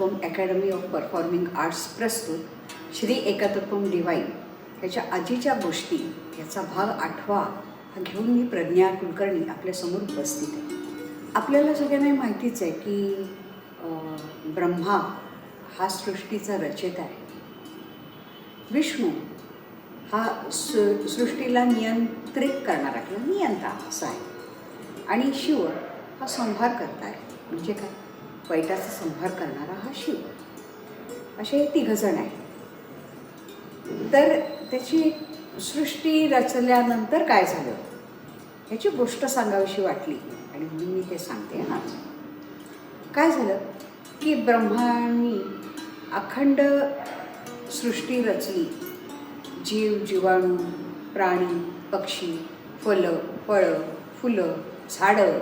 एकतत्वम academy of performing arts प्रस्तुत Shri एकतत्वम divine याच्या आजीच्या गोष्टी याचा भाग 8 हा घेऊन मी प्रज्ञा कुलकर्णी आपल्यासमोर उपस्थित आहे. आपल्याला सगळ्यांना माहितीच आहे की ब्रह्मा हा सृष्टीचा रचयिता आहे. विष्णू हा सृष्टीला नियंत्रित करणारा किंवा नियंता असा आहे आणि शिव हा संहार करता आहे. म्हणजे काय, वाईटाचा संहार करणारा हा शिव. असे हे 3 जण आहेत. तर त्याची सृष्टी रचल्यानंतर काय झालं याची गोष्ट सांगावीशी वाटली आणि म्हणून मी ते सांगते. आज काय झालं की ब्रह्मांनी अखंड सृष्टी रचली. जीव, जीवाणू, प्राणी, पक्षी, फळं, फुलं, झाडं,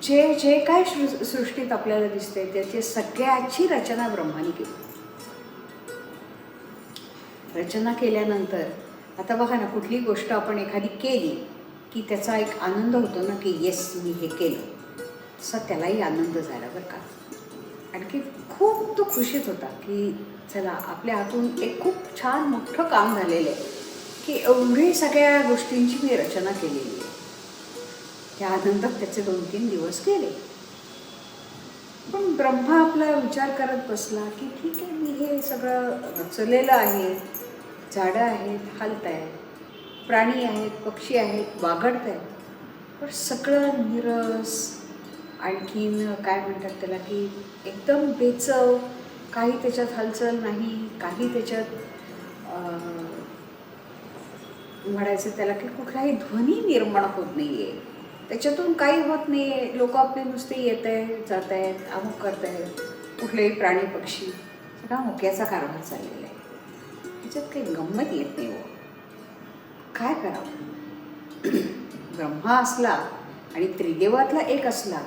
जे जे काय सृष्टीत आपल्याला दिसते त्याची सगळ्याची रचना ब्रह्माने केली. रचना केल्यानंतर आता बघा ना, कुठली गोष्ट आपण एखादी केली की त्याचा एक आनंद होतो ना की येस मी हे केलं. तसा त्यालाही आनंद झाला बरं का. आणखी खूप तो खुशीत होता की चला आपल्या हातून एक खूप छान मोठं काम झालेलं आहे की एवढी सगळ्या गोष्टींची मी रचना केलेली आहे. त्या आनंदात त्याचे 2-3 दिवस गेले. पण ब्रह्मा आपला विचार करत बसला की ठीक आहे, मी हे सगळं रचलेलं आहे. झाडं आहेत, हलत आहेत, प्राणी आहेत, पक्षी आहेत, वागडत आहेत, पण सगळं निरस, आणखीन काय म्हणतात त्याला की एकदम बेचव. काही त्याच्यात हालचाल नाही, काही त्याच्यात म्हणायचं त्याला की कुठलाही ध्वनी निर्माण होत नाही आहे. त्याच्यातून काही होत नाही आहे. लोक आपले नुसते येत आहेत, जात आहेत, अमुक करत आहेत. कुठलेही प्राणी पक्षी सगळा मुक्याचा कारभार चाललेला आहे. त्याच्यात काही गंमत येत नाही. काय करावं. ब्रह्मा असला आणि त्रिदेवातला एक असला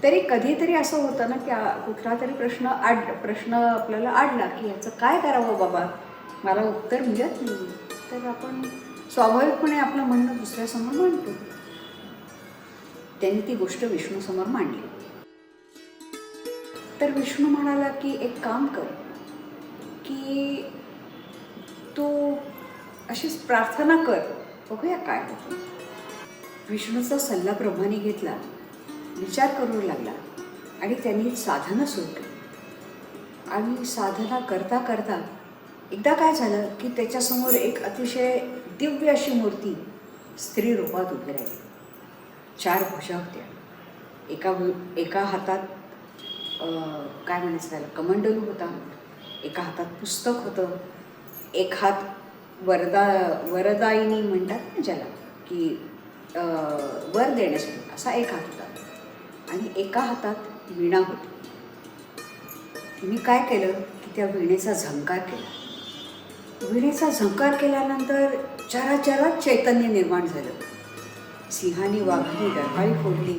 तरी कधीतरी असं होतं ना की कुठला तरी प्रश्न आपल्याला आडला की याचं काय करावं बाबा, मला उत्तर मिळत नाही. तर आपण स्वाभाविकपणे आपलं म्हणणं दुसऱ्यासमोर मांडतो. त्यांनी ती गोष्ट विष्णूसमोर मांडली. तर विष्णू म्हणाला की एक काम कर की तू अशीच प्रार्थना कर, बघूया काय होतं. विष्णूचा सल्ला ब्रह्माने घेतला, विचार करू लागला आणि त्यांनी साधना सुरू केली. आणि साधना करता करता एकदा काय झालं की त्याच्यासमोर एक अतिशय दिव्य अशी मूर्ती स्त्री रूपात उभी राहिली. 4 भुजा होत्या. एका हातात काय म्हणायचं त्याला कमंडलू होता, एका हातात पुस्तक होतं, एक हात वरदायिनी म्हणतात ना ज्याला की वर देण्यासाठी असा एक हात होता आणि एका हातात वीणा होती. मी काय केलं की त्या वीणेचा झंकार केला. वीणेचा झंकार केल्यानंतर चराचरात चैतन्य निर्माण झालं. सिंहाने वाघाने डरकाळी फोडली,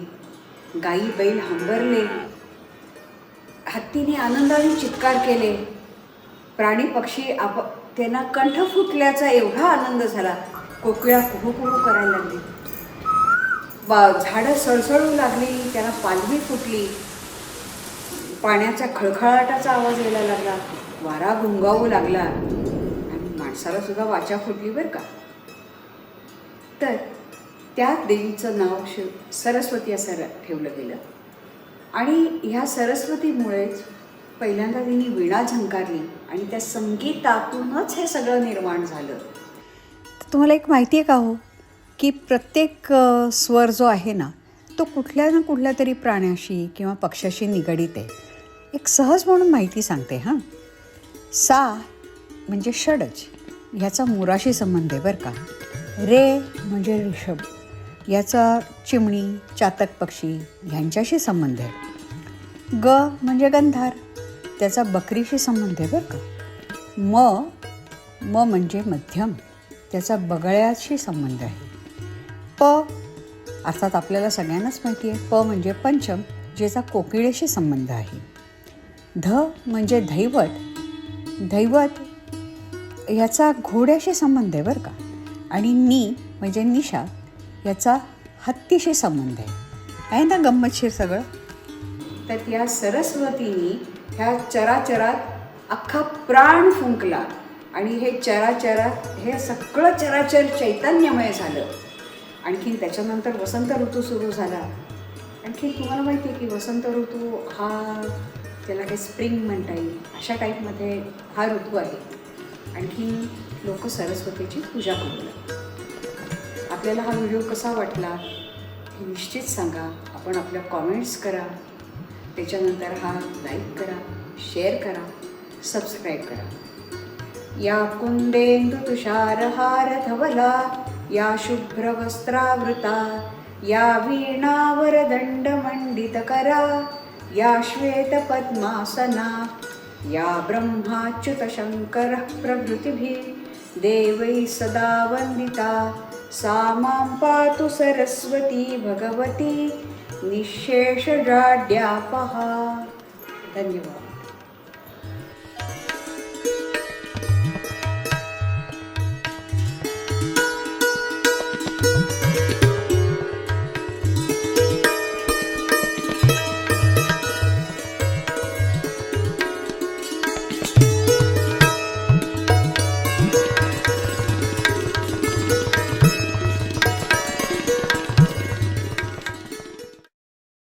गायी बैल हंबरले, हत्तीने आनंदाने चित्कार केले, प्राणी पक्षी त्यांना कंठ फुटल्याचा एवढा आनंद झाला. कोकिळा कुहू कुहू करायला लागली, झाडं सळसळू लागली, त्यांना पालवी फुटली, पाण्याच्या खळखळाटाचा आवाज यायला लागला, वारा घुंगावू लागला आणि माणसाला सुद्धा वाचा फुटली बरं का. तर त्या देवीचं नाव सरस्वती असं ठेवलं गेलं आणि ह्या सरस्वतीमुळेच पहिल्यांदा तिने वीणा झंकारली आणि त्या संगीतातूनच हे सगळं निर्माण झालं. तुम्हाला एक माहिती आहे का हो की प्रत्येक स्वर जो आहे ना तो कुठल्या ना कुठल्या तरी प्राण्याशी किंवा पक्ष्याशी निगडीत आहे. एक सहज म्हणून माहिती सांगते हां. सा म्हणजे षडज, ह्याचा मोराशी संबंध आहे बरं का. रे म्हणजे ऋषभ, याचा चिमणी, चातक पक्षी ह्यांच्याशी संबंध आहे. ग म्हणजे गंधार, त्याचा बकरीशी संबंध आहे बरं का. म म्हणजे मध्यम, त्याचा बगळ्याशी संबंध आहे. प अर्थात आपल्याला सगळ्यांनाच माहिती आहे, प म्हणजे पंचम, ज्याचा कोकिळेशी संबंध आहे. ध म्हणजे दैवत ह्याचा घोड्याशी संबंध आहे बरं का. आणि नी म्हणजे निषा, याचा हत्तीशी संबंध आहे. आहे ना गंमतशीर सगळं. तर त्या सरस्वतीनी ह्या चराचरात अख्खा प्राण फुंकला आणि हे चराचरात हे सगळं चराचर चैतन्यमय झालं. आणखीन त्याच्यानंतर वसंत ऋतू सुरू झाला. आणखी तुम्हाला माहिती आहे की वसंत ऋतू हा त्याला काही स्प्रिंग म्हणता येईल अशा टाईपमध्ये हा ऋतू आहे. आणखी लोक सरस्वतीची पूजा करू लागतात. आपल्याला हा व्हिडिओ कसा वाटला हे निश्चित सांगा. आपण आपल्या कॉमेंट्स करा, त्याच्यानंतर हा लाईक करा, शेअर करा, सबस्क्राईब करा. या कुंदेंदु तुषारहार धवला या शुभ्रवस्त्रावृता या वीणावरदंडमंडितकरा या श्वेतपद्मासना या ब्रह्माच्युतशङ्करः प्रभृतिभिः देवैः सदा वन्दिता सा मां पातु सरस्वती भगवती निःशेषजाड्यापहा. धन्यवाद.